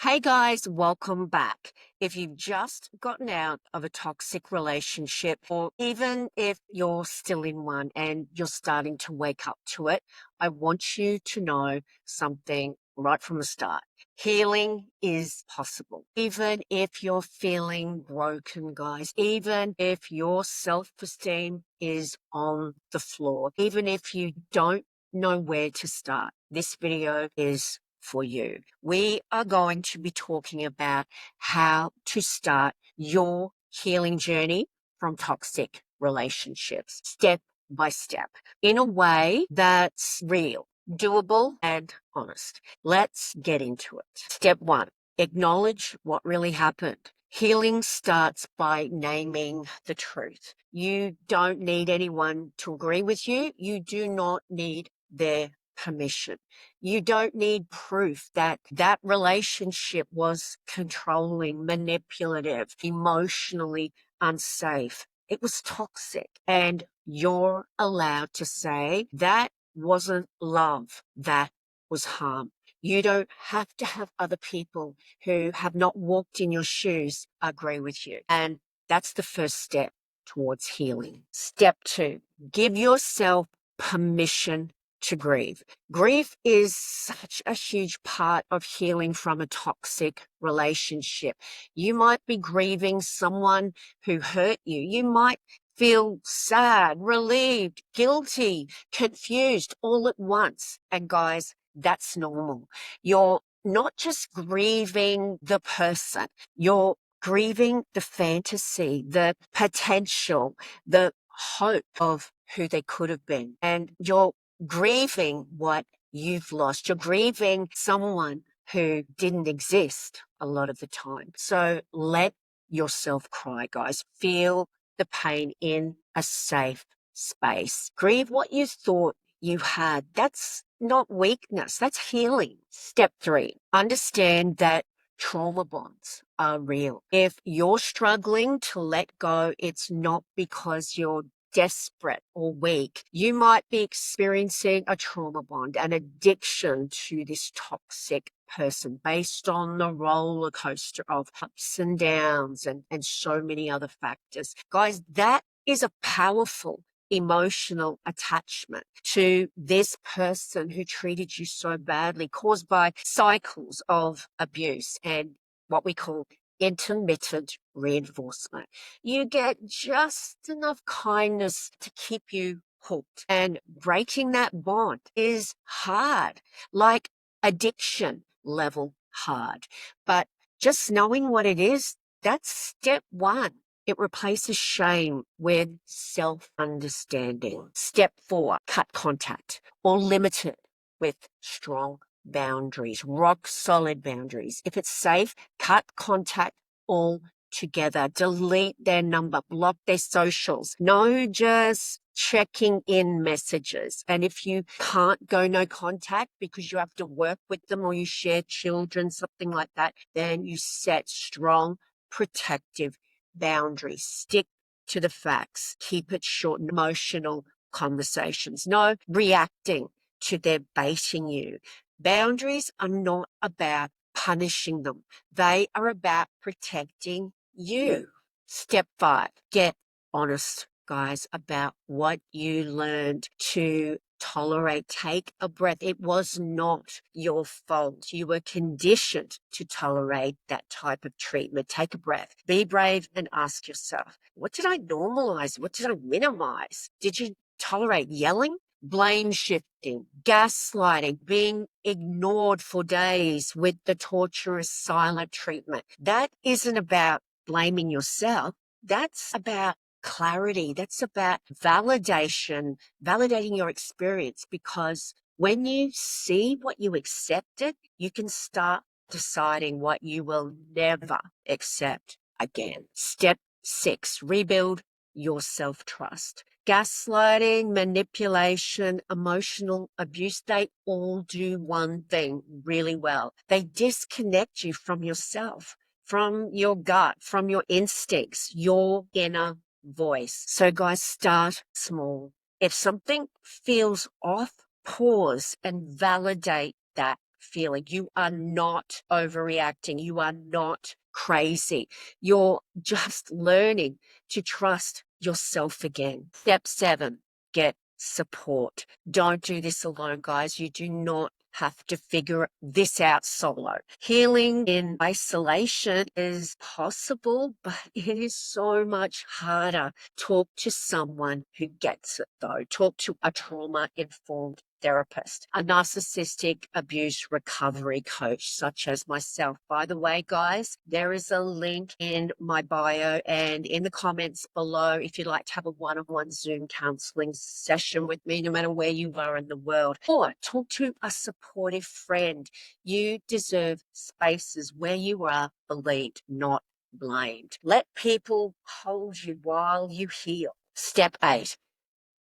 Hey guys, welcome back. If you've just gotten out of a toxic relationship, or even if you're still in one and you're starting to wake up to it, I want you to know something right from the start. Healing is possible. Even if you're feeling broken, guys, even if your self-esteem is on the floor, even if you don't know where to start, this video is for you. We are going to be talking about how to start your healing journey from toxic relationships, step by step, in a way that's real, doable, and honest. Let's get into it. Step one, acknowledge what really happened. Healing starts by naming the truth. You don't need anyone to agree with you. You do not need their permission. You don't need proof that that relationship was controlling, manipulative, emotionally unsafe. It was toxic. And you're allowed to say that wasn't love, that was harm. You don't have to have other people who have not walked in your shoes agree with you. And that's the first step towards healing. Step two, give yourself permission to grieve. Grief is such a huge part of healing from a toxic relationship. You might be grieving someone who hurt you. You might feel sad, relieved, guilty, confused all at once. And guys, that's normal. You're not just grieving the person, you're grieving the fantasy, the potential, the hope of who they could have been. And you're grieving what you've lost. You're grieving someone who didn't exist a lot of the time. So let yourself cry, guys. Feel the pain in a safe space. Grieve what you thought you had. That's not weakness. That's healing. Step three, understand that trauma bonds are real. If you're struggling to let go, it's not because you're desperate or weak. You might be experiencing a trauma bond, an addiction to this toxic person based on the roller coaster of ups and downs and so many other factors. Guys, that is a powerful emotional attachment to this person who treated you so badly, caused by cycles of abuse and what we call intermittent reinforcement. You get just enough kindness to keep you hooked, and breaking that bond is hard, like addiction level hard. But just knowing what it is, that's step one. It replaces shame with self-understanding. Step four, cut contact or limit it with strong boundaries, rock solid boundaries. If it's safe, cut contact altogether. Delete their number, block their socials. No just checking in messages. And if you can't go no contact because you have to work with them or you share children, something like that, then you set strong protective boundaries. Stick to the facts. Keep it short and emotional conversations. No reacting to their baiting you. Boundaries are not about punishing them. They are about protecting you. Step five, get honest, guys, about what you learned to tolerate. Take a breath. It was not your fault. You were conditioned to tolerate that type of treatment. Take a breath. Be brave and ask yourself, what did I normalize? What did I minimize? Did you tolerate yelling? Blame shifting, gaslighting, being ignored for days with the torturous silent treatment. That isn't about blaming yourself. That's about clarity. That's about validation, validating your experience, because when you see what you accepted, you can start deciding what you will never accept again. Step six, rebuild your self-trust. Gaslighting, manipulation, emotional abuse, they all do one thing really well. They disconnect you from yourself, from your gut, from your instincts, your inner voice. So guys, start small. If something feels off, pause and validate that feeling. You are not overreacting. You are not crazy. You're just learning to trust yourself again. Step 7, get support. Don't do this alone, guys. You do not have to figure this out solo. Healing in isolation is possible, but it is so much harder. Talk to someone who gets it, though. Talk to a trauma-informed therapist, a narcissistic abuse recovery coach, such as myself. By the way, guys, there is a link in my bio and in the comments below if you'd like to have a one-on-one Zoom counseling session with me, no matter where you are in the world, or talk to a supportive friend. You deserve spaces where you are believed, not blamed. Let people hold you while you heal. Step 8,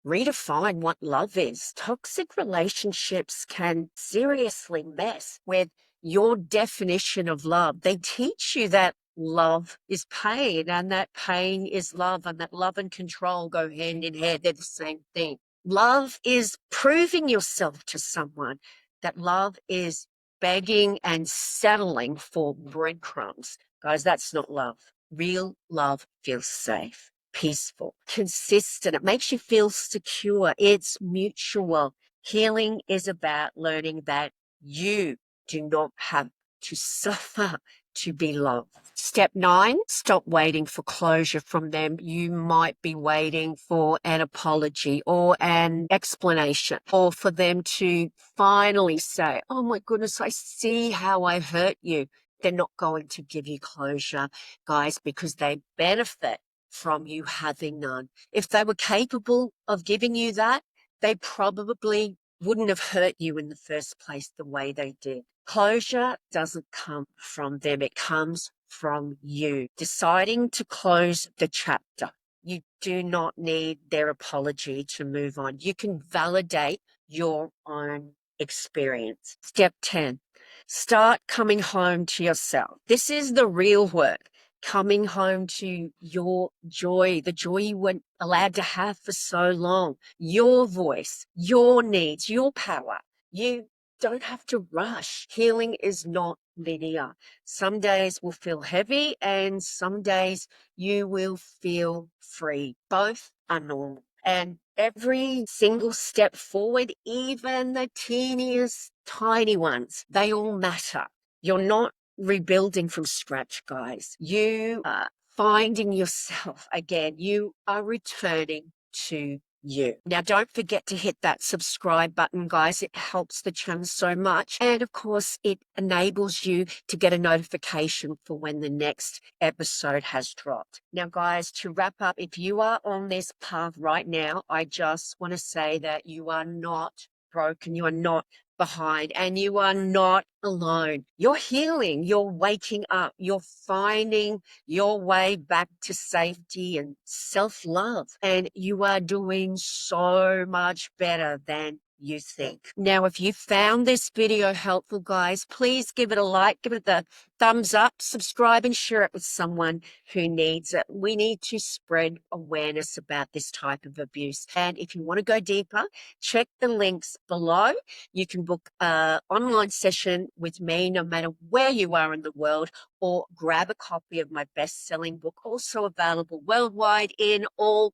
redefine what love is. Toxic relationships can seriously mess with your definition of love. They teach you that love is pain and that pain is love and that love and control go hand in hand. They're the same thing. Love is proving yourself to someone. That love is begging and settling for breadcrumbs. Guys, that's not love. Real love feels safe, peaceful, consistent. It makes you feel secure. It's mutual. Healing is about learning that you do not have to suffer to be loved. Step 9, stop waiting for closure from them. You might be waiting for an apology or an explanation, or for them to finally say, oh my goodness, I see how I hurt you. They're not going to give you closure, guys, because they benefit from you having none. If they were capable of giving you that, they probably wouldn't have hurt you in the first place the way they did. Closure doesn't come from them. It comes from you deciding to close the chapter. You do not need their apology to move on. You can validate your own experience. Step 10, start coming home to yourself. This is the real work. Coming home to your joy, the joy you weren't allowed to have for so long, your voice, your needs, your power. You don't have to rush. Healing is not linear. Some days will feel heavy and some days you will feel free. Both are normal. And every single step forward, even the teeniest tiny ones, they all matter. You're not rebuilding from scratch, guys. You are finding yourself again. You are returning to you. Now, don't forget to hit that subscribe button, guys. It helps the channel so much. And of course, it enables you to get a notification for when the next episode has dropped. Now, guys, to wrap up, if you are on this path right now, I just want to say that you are not broken. You are not behind, and you are not alone. You're healing, you're waking up, you're finding your way back to safety and self-love, and you are doing so much better than you think. Now, if you found this video helpful, guys, please give it a like, give it the thumbs up, subscribe, and share it with someone who needs it. We need to spread awareness about this type of abuse. And if you want to go deeper, check the links below. You can book an online session with me no matter where you are in the world, or grab a copy of my best-selling book, also available worldwide in all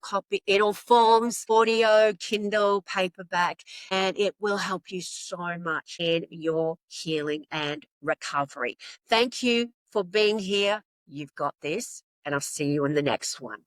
forms, audio, Kindle, paperback, and it will help you so much in your healing and recovery. Thank you for being here. You've got this, and I'll see you in the next one.